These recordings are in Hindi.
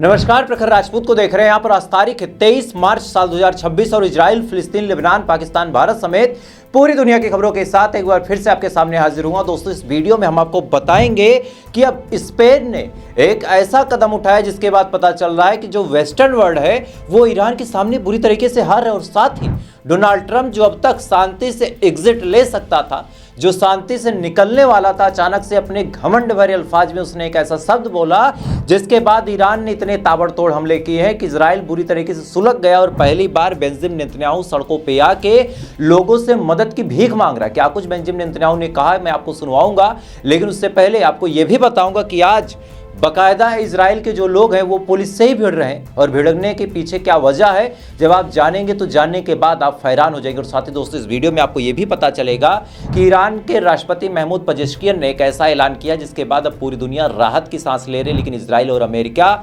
नमस्कार, प्रखर राजपूत को देख रहे हैं। यहाँ पर आज तारीख 23 मार्च साल 2026 और इजराइल, फिलिस्तीन, लेबनान, पाकिस्तान, भारत समेत पूरी दुनिया की खबरों के साथ एक बार फिर से आपके सामने हाजिर हुआ। दोस्तों, इस वीडियो में हम आपको बताएंगे कि अब स्पेन ने एक ऐसा कदम उठाया जिसके बाद पता चल रहा है कि जो वेस्टर्न वर्ल्ड है वो ईरान के सामने बुरी तरीके से हार है। और साथ ही डोनाल्ड ट्रंप जो अब तक शांति से एग्जिट ले सकता था, जो शांति से निकलने वाला था, अचानक से अपने घमंड भरे अल्फाज में उसने एक ऐसा शब्द बोला जिसके बाद ईरान ने इतने ताबड़तोड़ हमले किए हैं कि इजराइल बुरी तरीके से सुलग गया और पहली बार बेंजामिन नेतन्याहू सड़कों पे आके लोगों से मदद की भीख मांग रहा है। क्या कुछ बेंजामिन नेतन्याहू ने कहा है मैं आपको सुनवाऊंगा, लेकिन उससे पहले आपको यह भी बताऊंगा कि आज बाकायदा इजराइल के जो लोग हैं वो पुलिस से ही भिड़ रहे हैं और भिड़ने के पीछे क्या वजह है, जब आप जानेंगे तो जानने के बाद आप हैरान हो जाएंगे। और साथ ही दोस्तों, इस वीडियो में आपको यह भी पता चलेगा कि ईरान के राष्ट्रपति महमूद पेजेश्कियन ने एक ऐसा ऐलान किया जिसके बाद अब पूरी दुनिया राहत की सांस ले रही, लेकिन इजराइल और अमेरिका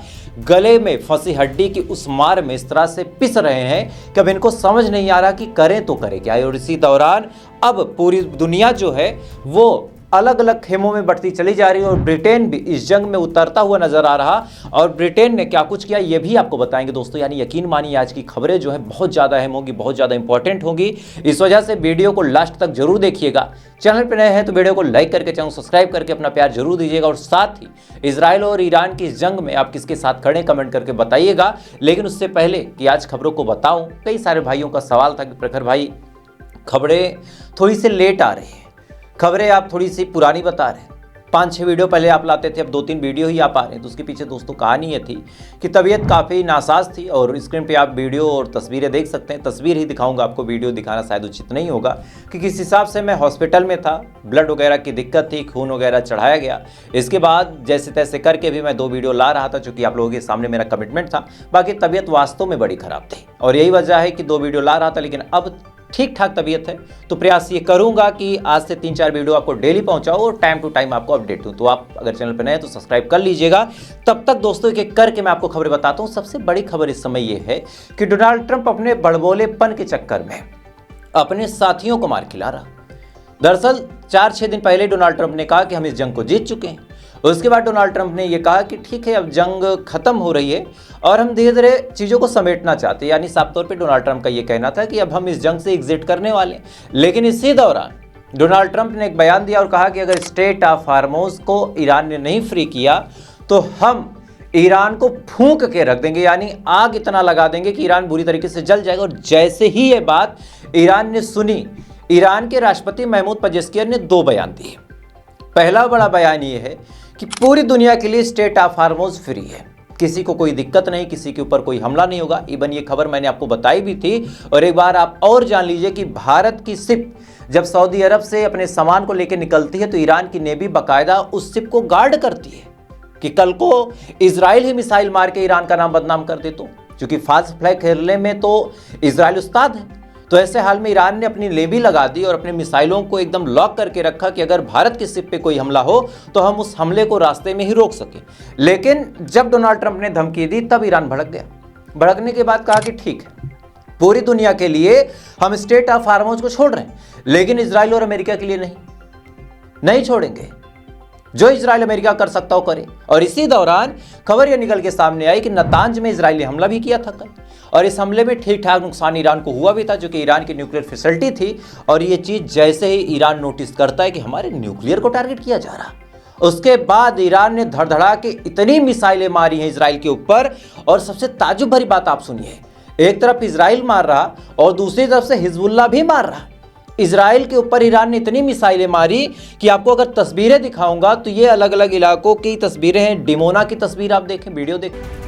गले में फंसी हड्डी की उस मार में इस तरह से पिस रहे हैं कि अब इनको समझ नहीं आ रहा कि करें तो करें क्या। और इसी दौरान अब पूरी दुनिया जो है वो अलग अलग खेमों में बढ़ती चली जा रही है और ब्रिटेन भी इस जंग में उतरता हुआ नजर आ रहा। और ब्रिटेन ने क्या कुछ किया ये भी आपको बताएंगे दोस्तों। यानी यकीन मानिए आज की खबरें जो है बहुत ज़्यादा अहम होंगी, बहुत ज़्यादा इंपॉर्टेंट होंगी। इस वजह से वीडियो को लास्ट तक जरूर देखिएगा। चैनल पर नए हैं तो वीडियो को लाइक करके, चैनल सब्सक्राइब करके अपना प्यार जरूर दीजिएगा। और साथ ही इजराइल और ईरान की इस जंग में आप किसके साथ खड़े कमेंट करके बताइएगा। लेकिन उससे पहले कि आज खबरों को बताऊं, कई सारे भाइयों का सवाल था कि प्रखर भाई खबरें थोड़ी सी लेट आ रही है, खबरें आप थोड़ी सी पुरानी बता रहे हैं। 5-6 वीडियो पहले आप लाते थे, अब 2-3 वीडियो ही आप आ रहे हैं। तो उसके पीछे दोस्तों कहानी ये थी कि तबीयत काफ़ी नासाज थी और स्क्रीन पे आप वीडियो और तस्वीरें देख सकते हैं। तस्वीर ही दिखाऊंगा आपको, वीडियो दिखाना शायद उचित नहीं होगा कि किस हिसाब से मैं हॉस्पिटल में था, ब्लड वगैरह की दिक्कत थी, खून वगैरह चढ़ाया गया। इसके बाद जैसे तैसे करके भी मैं 2 वीडियो ला रहा था, चूँकि आप लोगों के सामने मेरा कमिटमेंट था। बाकी तबीयत वास्तव में बड़ी ख़राब थी और यही वजह है कि 2 वीडियो ला रहा था, लेकिन अब ठीक ठाक तबीयत है तो प्रयास ये करूंगा कि आज से 3-4 वीडियो आपको डेली पहुंचाऊं और टाइम टू टाइम आपको अपडेट दूं। तो आप अगर चैनल पर नए हैं तो सब्सक्राइब कर लीजिएगा। तब तक दोस्तों एक एक करके मैं आपको खबरें बताता हूं। सबसे बड़ी खबर इस समय ये है कि डोनाल्ड ट्रंप अपने बड़बोलेपन के चक्कर में अपने साथियों को मार खिला रहा। दरअसल 4-6 दिन पहले डोनाल्ड ट्रंप ने कहा कि हम इस जंग को जीत चुके हैं। उसके बाद डोनाल्ड ट्रंप ने यह कहा कि ठीक है, अब जंग खत्म हो रही है और हम धीरे धीरे चीज़ों को समेटना चाहते हैं। यानी साफ तौर पे डोनाल्ड ट्रंप का यह कहना था कि अब हम इस जंग से एग्जिट करने वाले हैं। लेकिन इसी दौरान डोनाल्ड ट्रंप ने एक बयान दिया और कहा कि अगर स्ट्रेट ऑफ हार्मोज को ईरान ने नहीं फ्री किया तो हम ईरान को फूंक के रख देंगे, यानी आग इतना लगा देंगे कि ईरान बुरी तरीके से जल जाएगा। और जैसे ही ये बात ईरान ने सुनी, ईरान के राष्ट्रपति महमूद पेजेश्कियन ने 2 बयान दिए। पहला बड़ा बयान ये है कि पूरी दुनिया के लिए स्टेट ऑफ हार्मोज फ्री है, किसी को कोई दिक्कत नहीं, किसी के ऊपर कोई हमला नहीं होगा। इवन ये खबर मैंने आपको बताई भी थी। और एक बार आप और जान लीजिए कि भारत की शिप जब सऊदी अरब से अपने सामान को लेकर निकलती है तो ईरान की नेवी बाकायदा उस शिप को गार्ड करती है कि कल को इजराइल ही मिसाइल मार के ईरान का नाम बदनाम कर दे। तो क्योंकि फाल्स फ्लैग खेलने में तो इजराइल उस्ताद है, तो ऐसे हाल में ईरान ने अपनी लेवी लगा दी और अपने मिसाइलों को एकदम लॉक करके रखा कि अगर भारत की शिप पे कोई हमला हो तो हम उस हमले को रास्ते में ही रोक सकें। लेकिन जब डोनाल्ड ट्रंप ने धमकी दी तब ईरान भड़क गया। भड़कने के बाद कहा कि ठीक है, पूरी दुनिया के लिए हम स्टेट ऑफ हार्मोज को छोड़ रहे हैं, लेकिन इजराइल और अमेरिका के लिए नहीं छोड़ेंगे। जो इजराइल अमेरिका कर सकता हो करे। और इसी दौरान खबर यह निकल के सामने आई कि नतांज में इजराइल ने हमला भी किया था कल, और इस हमले में ठीक ठाक नुकसान ईरान को हुआ भी था, जो कि ईरान की न्यूक्लियर फैसिलिटी थी। और ये चीज़ जैसे ही ईरान नोटिस करता है कि हमारे न्यूक्लियर को टारगेट किया जा रहा, उसके बाद ईरान ने धड़धड़ा के इतनी मिसाइलें मारी हैं इजराइल के ऊपर। और सबसे ताज्जुब भरी बात आप सुनिए, एक तरफ इजराइल मार रहा और दूसरी तरफ से हिजबुल्लाह भी मार रहा। इजराइल के ऊपर ईरान ने इतनी मिसाइलें मारी कि आपको अगर तस्वीरें दिखाऊंगा तो ये अलग अलग इलाकों की तस्वीरें हैं। डिमोना की तस्वीर आप देखें, वीडियो देखें।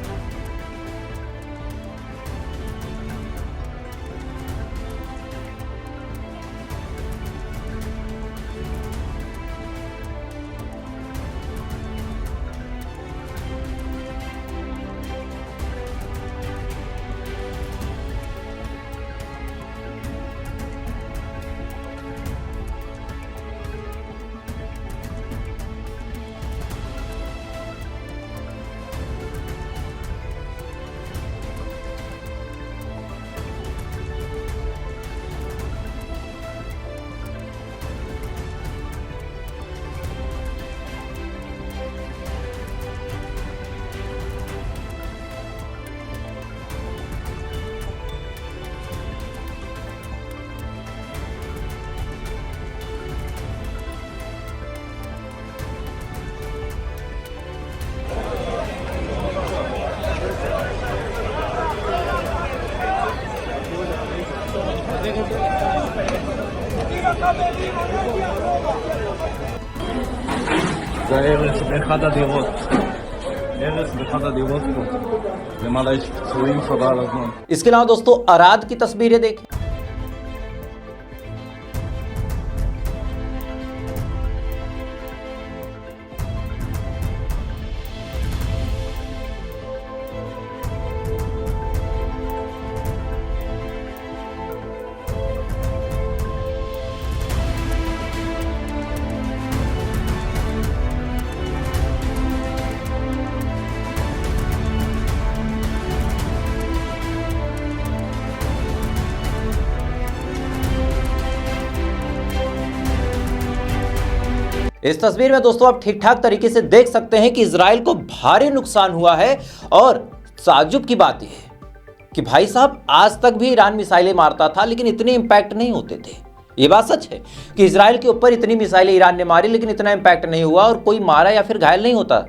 cada devoto. Eres de cada devoto. למעלה יש פצועים חבל על הזמן. इसके अलावा दोस्तों अराद की तस्वीरें देखें। इस तस्वीर में दोस्तों आप ठीक ठाक तरीके से देख सकते हैं कि इजराइल को भारी नुकसान हुआ है। और ताज्जुब की बात यह है कि भाई साहब आज तक भी ईरान मिसाइलें मारता था लेकिन इतने इंपैक्ट नहीं होते थे। ये बात सच है कि इजराइल के ऊपर इतनी मिसाइलें ईरान ने मारी लेकिन इतना इंपैक्ट नहीं हुआ और कोई मारा या फिर घायल नहीं होता।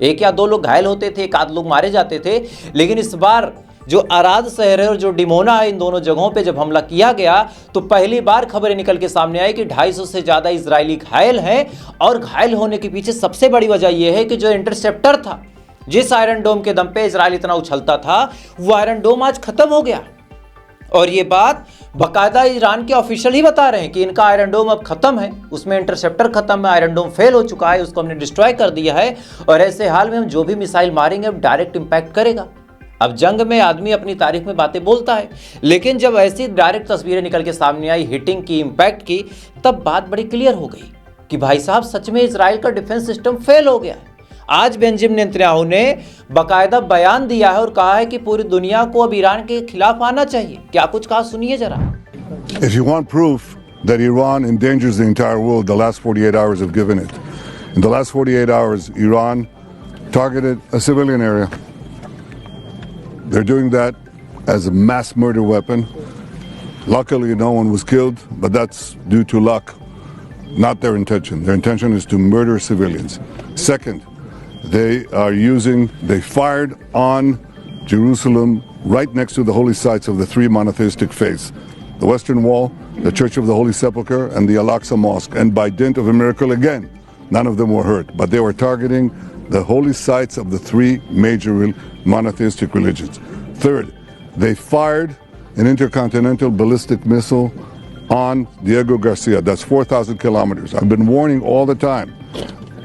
एक या दो लोग घायल होते थे, एक आध लोग मारे जाते थे। लेकिन इस बार जो अराद शहर है और जो डिमोना है, इन दोनों जगहों पे जब हमला किया गया तो पहली बार खबरें निकल के सामने आई कि 250 से ज्यादा इजरायली घायल हैं। और घायल होने के पीछे सबसे बड़ी वजह यह है कि जो इंटरसेप्टर था, जिस आयरन डोम के दम पे इजराइल इतना उछलता था, वो आयरन डोम आज खत्म हो गया। और ये बात बाकायदा ईरान के ऑफिशियल ही बता रहे हैं कि इनका आयरन डोम अब खत्म है, उसमें इंटरसेप्टर खत्म है, आयरन डोम फेल हो चुका है, उसको हमने डिस्ट्रॉय कर दिया है। और ऐसे हाल में हम जो भी मिसाइल मारेंगे अब डायरेक्ट इंपैक्ट करेगा। अब जंग में आदमी अपनी तारीफ में बातें बोलता है, लेकिन जब ऐसी डायरेक्ट तस्वीरें निकल के सामने आई हिटिंग की, इंपैक्ट की, तब बात बड़ी क्लियर हो गई कि भाई साहब सच में इजराइल का डिफेंस सिस्टम फेल हो गया है। आज बेंजामिन नेतन्याहू ने बाकायदा बयान दिया है और कहा है कि पूरी दुनिया को अब ईरान के खिलाफ आना चाहिए। क्या कुछ कहा सुनिए जरा। If you want proof that Iran endangers the entire world, the last 48 hours have given it. In the last 48 hours, Iran targeted a civilian area. They're doing that as a mass murder weapon. Luckily, no one was killed, but that's due to luck, not their intention. Their intention is to murder civilians. Second, they fired on Jerusalem right next to the holy sites of the three monotheistic faiths, the Western Wall, the Church of the Holy Sepulchre, and the Al-Aqsa Mosque. And by dint of a miracle again, none of them were hurt, but they were targeting the holy sites of the three major monotheistic religions. Third, they fired an intercontinental ballistic missile on Diego Garcia. That's 4,000 kilometers. I've been warning all the time.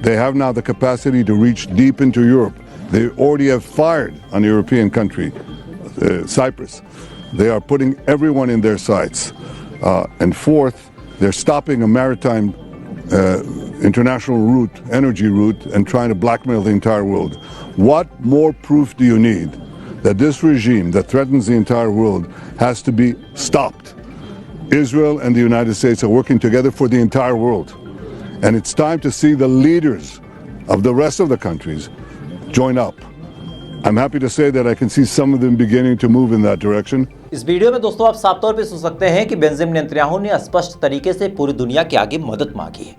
They have now the capacity to reach deep into Europe. They already have fired on a European country, Cyprus. They are putting everyone in their sights. And fourth, they're stopping a maritime international route, energy route, and trying to blackmail the entire world. What more proof do you need that this regime that threatens the entire world has to be stopped? Israel and the United States are working together for the entire world. And it's time to see the leaders of the rest of the countries join up. I'm happy to say that I can see some of them beginning to move in that direction. इस वीडियो में दोस्तों आप साफ तौर पे सुन सकते हैं कि बेंजामिन नेतन्याहू ने स्पष्ट तरीके से पूरी दुनिया के आगे मदद मांगी है।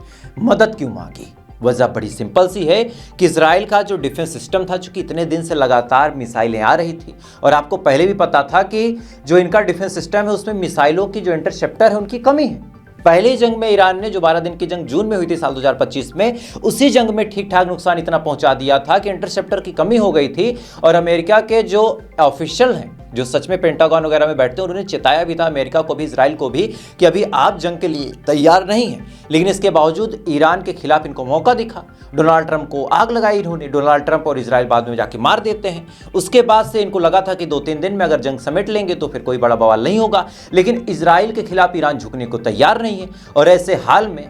मदद क्यों मांगी? वजह बड़ी सिंपल सी है कि इजराइल का जो डिफेंस सिस्टम था, चूंकि इतने दिन से लगातार मिसाइलें आ रही थी और आपको पहले भी पता था कि जो इनका डिफेंस सिस्टम है उसमें मिसाइलों की जो इंटरसेप्टर है उनकी कमी है। पहली जंग में ईरान ने जो 12 दिन की जंग जून में हुई थी साल 2025 में, उसी जंग में ठीक ठाक नुकसान इतना पहुंचा दिया था कि इंटरसेप्टर की कमी हो गई थी। और अमेरिका के जो ऑफिशियल हैं, जो सच में पेंटागन वगैरह में बैठते हैं, उन्होंने चेताया भी था अमेरिका को भी, इजराइल को भी, कि अभी आप जंग के लिए तैयार नहीं है। लेकिन इसके बावजूद ईरान के खिलाफ इनको मौका दिखा। डोनाल्ड ट्रंप को आग लगाई इन्होंने। डोनाल्ड ट्रंप और इजराइल बाद में जाके मार देते हैं। उसके बाद से इनको लगा था कि 2-3 दिन में अगर जंग समेट लेंगे तो फिर कोई बड़ा बवाल नहीं होगा। लेकिन इजराइल के खिलाफ ईरान झुकने को तैयार नहीं है। और ऐसे हाल में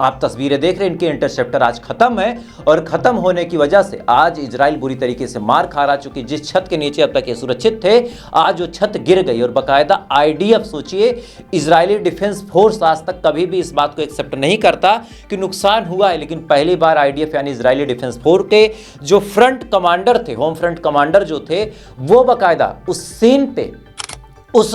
आप तस्वीरें देख रहे हैं, इनके इंटरसेप्टर आज खत्म है। और खत्म होने की वजह से आज इजराइल बुरी तरीके से मार खा रहा, चूंकि जिस छत के नीचे अब तक ये सुरक्षित थे, आज वो छत गिर गई। और बाकायदा आईडीएफ, सोचिए, इजरायली डिफेंस फोर्स आज तक कभी भी इस बात को एक्सेप्ट नहीं करता कि नुकसान हुआ है। लेकिन पहली बार आईडीएफ यानी इजरायली डिफेंस फोर्स के जो फ्रंट कमांडर थे, होम फ्रंट कमांडर जो थे, वो बाकायदा उस सीन पे, उस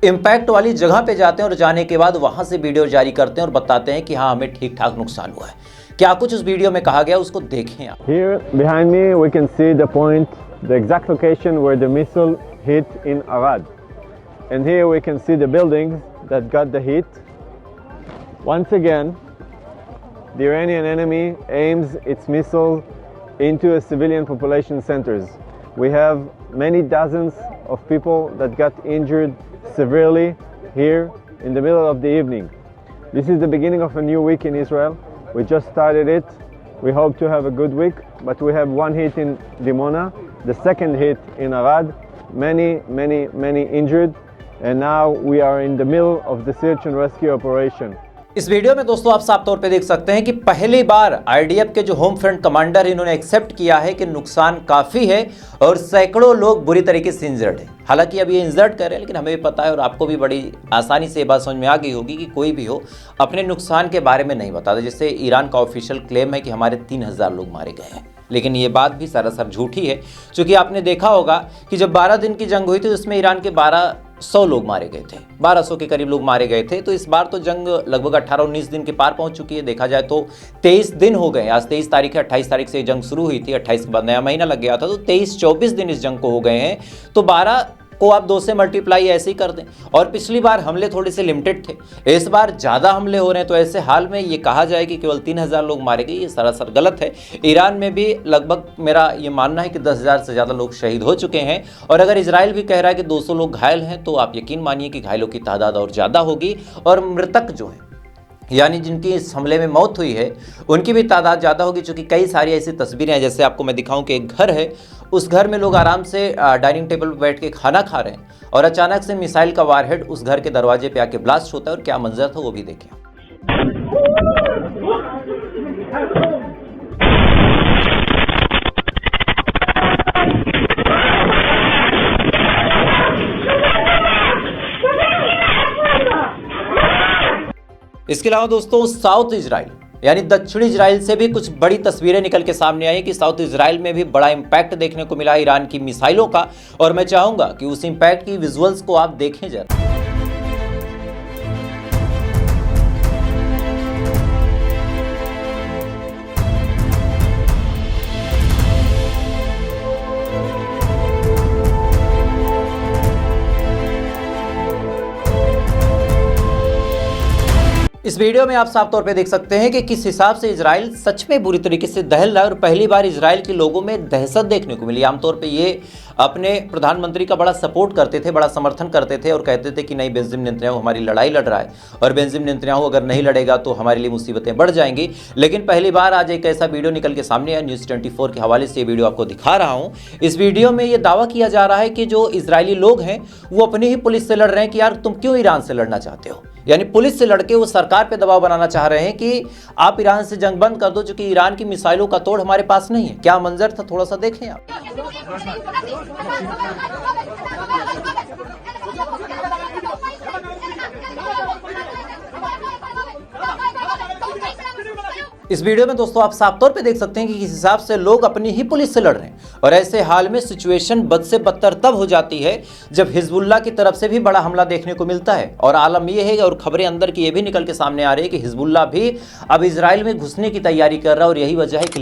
इंपैक्ट वाली जगह पे जाते हैं और जाने के बाद वहां से वीडियो जारी करते हैं और बताते हैं कि हाँ, हमें ठीक ठाक नुकसान हुआ है। क्या कुछ उस वीडियो में कहा गया उसको देखें आप। Here behind me we can see the point, the exact location where the missile hit in Arad. And here we can see the buildings that got the hit. Once again, the Iranian enemy aims its missile into civilian population centers. We have many dozens of people that got injured severely here in the middle of the evening. This is the beginning of a new week in Israel. We just started it. We hope to have a good week, but we have one hit in Dimona, the second hit in Arad, many injured, and now we are in the middle of the search and rescue operation. इस वीडियो में दोस्तों आप साफ तौर पे देख सकते हैं कि पहली बार आईडीएफ के जो होम फ्रंट कमांडर इन्होंने एक्सेप्ट किया है कि नुकसान काफ़ी है और सैकड़ों लोग बुरी तरीके से इंजर्ड हैं। हालांकि अब ये इंजर्ड कर रहे हैं, लेकिन हमें भी पता है और आपको भी बड़ी आसानी से ये बात समझ में आ गई होगी कि कोई भी हो अपने नुकसान के बारे में नहीं बताता। जैसे ईरान का ऑफिशियल क्लेम है कि हमारे 3000 लोग मारे गए हैं, लेकिन ये बात भी सरासर झूठी है, क्योंकि आपने देखा होगा कि जब 12 दिन की जंग हुई थी उसमें ईरान के 1200 लोग मारे गए थे, 1200 के करीब लोग मारे गए थे। तो इस बार तो जंग लगभग 18-19 दिन के पार पहुंच चुकी है। देखा जाए तो 23 दिन हो गए। आज 23 तारीख है, 28 तारीख से ये जंग शुरू हुई थी, 28 के बाद नया महीना लग गया था, तो 23-24 दिन इस जंग को हो गए हैं। तो 12 को आप 2 से मल्टीप्लाई ऐसे ही कर दें। और पिछली बार हमले थोड़े से लिमिटेड थे, इस बार ज़्यादा हमले हो रहे हैं। तो ऐसे हाल में ये कहा जाए कि केवल 3000 लोग मारे गए, ये सरासर गलत है। ईरान में भी लगभग मेरा ये मानना है कि 10,000 से ज़्यादा लोग शहीद हो चुके हैं। और अगर इजराइल भी कह रहा है कि 200 लोग घायल हैं, तो आप यकीन मानिए कि घायलों की तादाद और ज़्यादा होगी। और मृतक जो हैं, यानी जिनकी इस हमले में मौत हुई है, उनकी भी तादाद ज़्यादा होगी, क्योंकि कई सारी ऐसी तस्वीरें हैं। जैसे आपको मैं दिखाऊं कि एक घर है, उस घर में लोग आराम से डाइनिंग टेबल पर बैठ के खाना खा रहे हैं और अचानक से मिसाइल का वारहेड उस घर के दरवाजे पे आके ब्लास्ट होता है। और क्या मंजर था वो भी देखिए। इसके अलावा दोस्तों साउथ इजराइल यानी दक्षिणी इजराइल से भी कुछ बड़ी तस्वीरें निकल के सामने आई कि साउथ इजराइल में भी बड़ा इंपैक्ट देखने को मिला ईरान की मिसाइलों का। और मैं चाहूंगा कि उस इंपैक्ट की विजुअल्स को आप देखें जरा। इस वीडियो में आप साफ तौर पे देख सकते हैं कि किस हिसाब से इजराइल सच में बुरी तरीके से दहल रहा है। और पहली बार इजराइल के लोगों में दहशत देखने को मिली। आमतौर पे ये अपने प्रधानमंत्री का बड़ा सपोर्ट करते थे, बड़ा समर्थन करते थे और कहते थे कि नहीं, बेंजामिन नेतन्याहू हमारी लड़ाई लड़ रहा है और बेंजामिन नेतन्याहू अगर नहीं लड़ेगा तो हमारे लिए मुसीबतें बढ़ जाएंगी। लेकिन पहली बार आज एक ऐसा वीडियो निकल के सामने आया, न्यूज़ 24 के हवाले से ये वीडियो आपको दिखा रहा हूँ। इस वीडियो में ये दावा किया जा रहा है कि जो इजरायली लोग हैं वो अपनी ही पुलिस से लड़ रहे हैं कि यार तुम क्यों ईरान से लड़ना चाहते हो। यानी पुलिस से लड़के वो सरकार पे दबाव बनाना चाह रहे हैं कि आप ईरान से जंग बंद कर दो, क्योंकि ईरान की मिसाइलों का तोड़ हमारे पास नहीं है। क्या मंजर था, थोड़ा सा देखें आप। इस वीडियो में दोस्तों आप साफ तौर पे देख सकते हैं कि किस हिसाब से लोग अपनी ही पुलिस से लड़ रहे हैं। और ऐसे हाल में सिचुएशन बद से बदतर तब हो जाती है जब हिजबुल्लाह की तरफ से भी बड़ा हमला देखने को मिलता है। और आलम यह है और खबरें अंदर की ये भी निकल के सामने आ रही है कि हिजबुल्लाह भी अब इजराइल में घुसने की तैयारी कर रहा है। और यही वजह है कि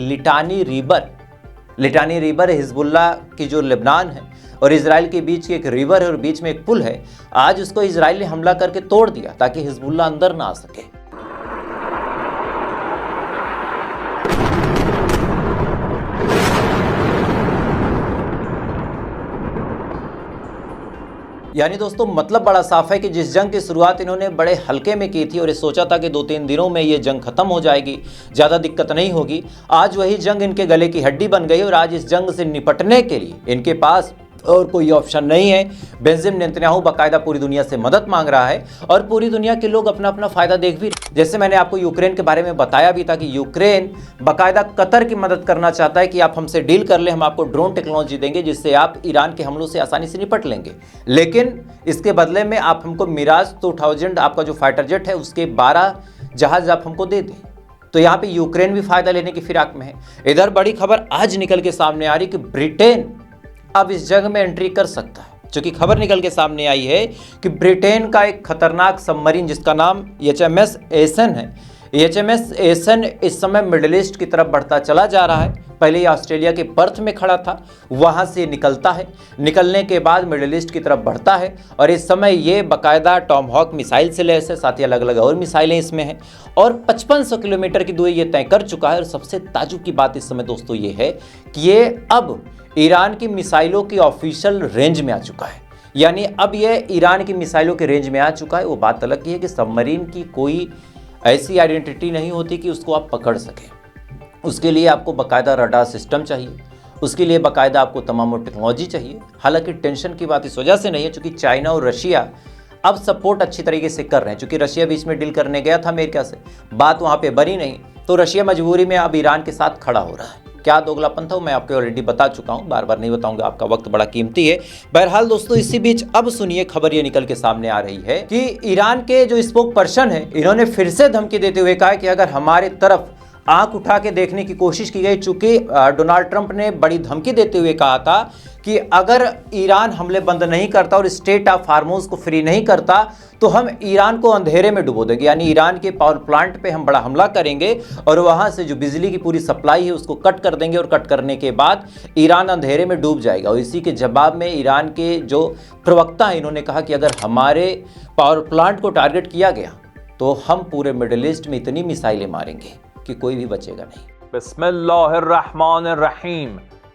लिटानी रिवर हिजबुल्लाह की जो लेबनान है और इजराइल के बीच की एक रिवर है और बीच में एक पुल है, आज उसको इजराइल ने हमला करके तोड़ दिया ताकि हिजबुल्लाह अंदर ना आ सके। यानी दोस्तों मतलब बड़ा साफ है कि जिस जंग की शुरुआत इन्होंने बड़े हल्के में की थी और ये सोचा था कि 2-3 दिनों में ये जंग खत्म हो जाएगी, ज़्यादा दिक्कत नहीं होगी, आज वही जंग इनके गले की हड्डी बन गई। और आज इस जंग से निपटने के लिए इनके पास और कोई ऑप्शन नहीं है। बेंजामिन नेतन्याहू बाकायदा पूरी दुनिया से मदद मांग रहा है और पूरी दुनिया के लोग अपना अपना फायदा देख भी। जैसे मैंने आपको यूक्रेन के बारे में बताया भी था कि यूक्रेन बाकायदा कतर की मदद करना चाहता है कि आप हमसे डील कर ले, हम आपको ड्रोन टेक्नोलॉजी देंगे जिससे आप ईरान के हमलों से आसानी से निपट लेंगे, लेकिन इसके बदले में आप हमको मिराज 2000 आपका जो फाइटर जेट है उसके 12 जहाज आप हमको दे दें। तो यहाँ पे यूक्रेन भी फायदा लेने की फिराक में है। इधर बड़ी खबर आज निकल के सामने आ रही कि ब्रिटेन अब इस जंग में एंट्री कर सकता है। चूंकि खबर निकल के सामने आई है कि ब्रिटेन का एक खतरनाक सबमरीन जिसका नाम HMS एसन है, HMS एसन इस समय मिडिल ईस्ट की तरफ बढ़ता चला जा रहा है। पहले ये ऑस्ट्रेलिया के पर्थ में खड़ा था, वहाँ से निकलता है, निकलने के बाद मिडिल ईस्ट की तरफ बढ़ता है और इस समय ये बाकायदा टॉमहॉक मिसाइल से लैस है, साथ ही अलग अलग और मिसाइलें इसमें हैं और 5500 किलोमीटर की दूरी ये तय कर चुका है। और सबसे ताज्जुब की बात इस समय दोस्तों ये है कि ये अब ईरान की मिसाइलों की ऑफिशियल रेंज में आ चुका है, यानी अब ये ईरान की मिसाइलों के रेंज में आ चुका है। वो बात अलग की है कि सबमरीन की कोई ऐसी आइडेंटिटी नहीं होती कि उसको आप पकड़ सकें, उसके लिए आपको बाकायदा रडार सिस्टम चाहिए, उसके लिए बाकायदा आपको तमाम टेक्नोलॉजी चाहिए। हालांकि टेंशन की बात इस वजह से नहीं है चूँकि चाइना और रशिया अब सपोर्ट अच्छी तरीके से कर रहे हैं। चूँकि रशिया बीच में डील करने गया था अमेरिका से, बात वहाँ पे बनी नहीं, तो रशिया मजबूरी में अब ईरान के साथ खड़ा हो रहा है। क्या दोगलापन था वो मैं आपको ऑलरेडी बता चुका हूँ, बार बार नहीं बताऊंगा, आपका वक्त बड़ा कीमती है। बहरहाल दोस्तों, इसी बीच अब सुनिए खबर ये निकल के सामने आ रही है कि ईरान के जो स्पोक पर्सन है, इन्होंने फिर से धमकी देते हुए कहा कि अगर हमारे तरफ आंख उठा के देखने की कोशिश की गई, चूंकि डोनाल्ड ट्रंप ने बड़ी धमकी देते हुए कहा था कि अगर ईरान हमले बंद नहीं करता और स्टेट ऑफ हार्मोज को फ्री नहीं करता तो हम ईरान को अंधेरे में डुबो देंगे, यानी ईरान के पावर प्लांट पे हम बड़ा हमला करेंगे और वहां से जो बिजली की पूरी सप्लाई है उसको कट कर देंगे और कट करने के बाद ईरान अंधेरे में डूब जाएगा। और इसी के जवाब में ईरान के जो प्रवक्ता हैं इन्होंने कहा कि अगर हमारे पावर प्लांट को टारगेट किया गया तो हम पूरे मिडिल ईस्ट में इतनी मिसाइलें मारेंगे कि कोई भी बचेगा नहीं। बिस्मिल्लाहिर्रहमानिर्रहीम।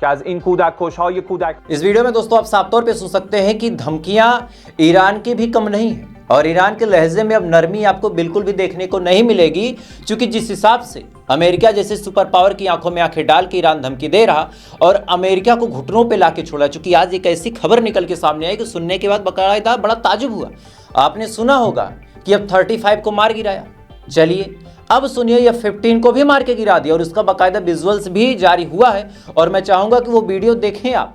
कि आज इन कूदक कोशहाय कूदक। इस वीडियो में दोस्तों आप साफ तौर पे सुन सकते हैं कि धमकियां ईरान की भी कम नहीं है और ईरान के लहजे में अब नरमी आपको बिल्कुल भी देखने को नहीं मिलेगी, क्योंकि जिस हिसाब से अमेरिका जैसे सुपर पावर की आंखों में आंखें डाल के ईरान धमकी दे रहा और अमेरिका को घुटनों पे लाके छोड़ा। चूंकि आज एक ऐसी खबर निकल के सामने आई कि सुनने के बाद बाकायदा बड़ा ताजुब हुआ। आपने सुना होगा कि अब 35 को मार गिराया, चलिए अब सुनिए ये 15 को भी मार के गिरा दिया और उसका बाकायदा विजुअल्स भी जारी हुआ है और मैं चाहूंगा कि वो वीडियो देखें आप।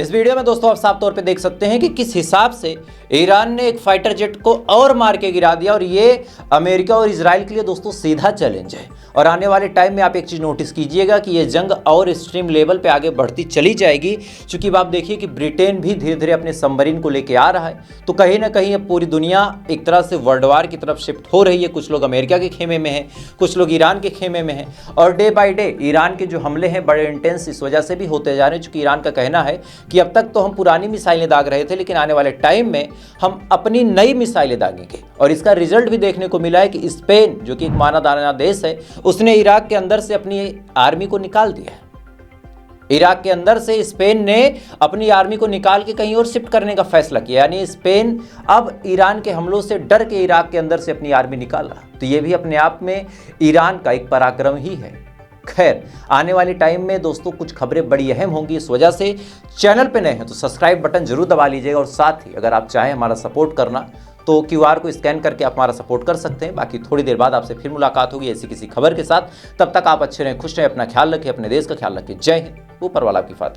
इस वीडियो में दोस्तों आप साफ तौर पे देख सकते हैं कि किस हिसाब से ईरान ने एक फाइटर जेट को और मार के गिरा दिया और ये अमेरिका और इजराइल के लिए दोस्तों सीधा चैलेंज है। और आने वाले टाइम में आप एक चीज़ नोटिस कीजिएगा कि ये जंग और एक्सट्रीम लेवल पे आगे बढ़ती चली जाएगी, क्योंकि आप देखिए कि ब्रिटेन भी धीरे धीरे अपने सबमरीन को लेके आ रहा है। तो कहीं ना कहीं अब पूरी दुनिया एक तरह से वर्ल्ड वार की तरफ शिफ्ट हो रही है। कुछ लोग अमेरिका के खेमे में हैं, कुछ लोग ईरान के खेमे में हैं और डे बाई डे ईरान के जो हमले हैं बड़े इंटेंस इस वजह से भी होते जा रहे हैं। चूँकि ईरान का कहना है कि अब तक तो हम पुरानी मिसाइलें दाग रहे थे, लेकिन आने वाले टाइम में हम अपनी नई मिसाइलें दागेंगे। और इसका रिजल्ट भी देखने को मिला है कि स्पेन जो कि एक माना दाना देश है, उसने इराक के अंदर से अपनी आर्मी को निकाल दिया है। इराक के अंदर से स्पेन ने अपनी आर्मी को निकाल के कहीं और शिफ्ट करने का फैसला किया, यानी स्पेन अब ईरान के हमलों से डर के इराक के अंदर से अपनी आर्मी निकाल रहा। तो ये भी अपने आप में ईरान का एक पराक्रम ही है। खैर, आने वाले टाइम में दोस्तों कुछ खबरें बड़ी अहम होंगी, इस वजह से चैनल पे नए हैं तो सब्सक्राइब बटन जरूर दबा लीजिएगा और साथ ही अगर आप चाहें हमारा सपोर्ट करना तो QR को स्कैन करके आप हमारा सपोर्ट कर सकते हैं। बाकी थोड़ी देर बाद आपसे फिर मुलाकात होगी ऐसी किसी खबर के साथ। तब तक आप अच्छे रहें, खुश रहें, अपना ख्याल रखें, अपने देश का ख्याल रखें। जय हिंद, ऊपर वाला आपकी फात।